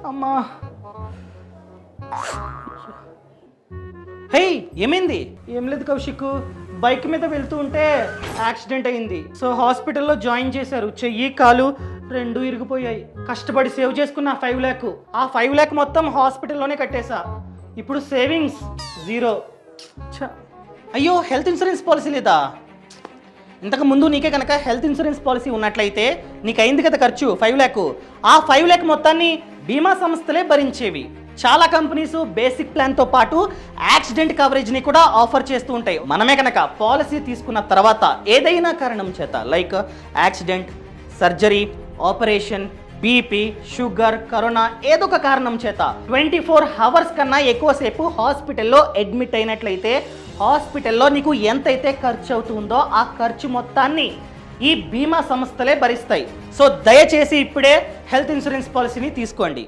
అమ్మా. హే, ఏమైంది? ఏం లేదు కౌశిక్, బైక్ మీద వెళ్తూ ఉంటే యాక్సిడెంట్ అయింది. సో హాస్పిటల్లో జాయిన్ చేశారు. చెయ్యి కాలు రెండు ఇరిగిపోయాయి. కష్టపడి సేవ్ చేసుకున్న 5 lakhs, ఆ 5 lakhs మొత్తం హాస్పిటల్లోనే కట్టేశా. ఇప్పుడు సేవింగ్స్ 0. అయ్యో, హెల్త్ ఇన్సూరెన్స్ పాలసీ లేదా? ఇంతకు ముందు నీకే కనుక హెల్త్ ఇన్సూరెన్స్ పాలసీ ఉన్నట్లయితే నీకు అయింది కదా ఖర్చు 5 lakhs, ఆ 5 lakhs మొత్తాన్ని బీమా సంస్థలే భరించేవి. చాలా కంపెనీస్ బేసిక్ ప్లాన్తో పాటు యాక్సిడెంట్ కవరేజ్ని కూడా ఆఫర్ చేస్తూ ఉంటాయి. మనమే కనుక పాలసీ తీసుకున్న తర్వాత ఏదైనా కారణం చేత like accident, surgery, operation, BP, sugar, corona ఏదో ఒక కారణం చేత 24 hours కన్నా ఎక్కువసేపు హాస్పిటల్లో అడ్మిట్ అయినట్లయితే హాస్పిటల్లో నీకు ఎంతైతే ఖర్చు అవుతుందో ఆ ఖర్చు మొత్తాన్ని ఈ బీమా సంస్థలే భరిస్తాయి. సో దయచేసి ఇప్పుడే హెల్త్ ఇన్సూరెన్స్ పాలసీని తీసుకోండి.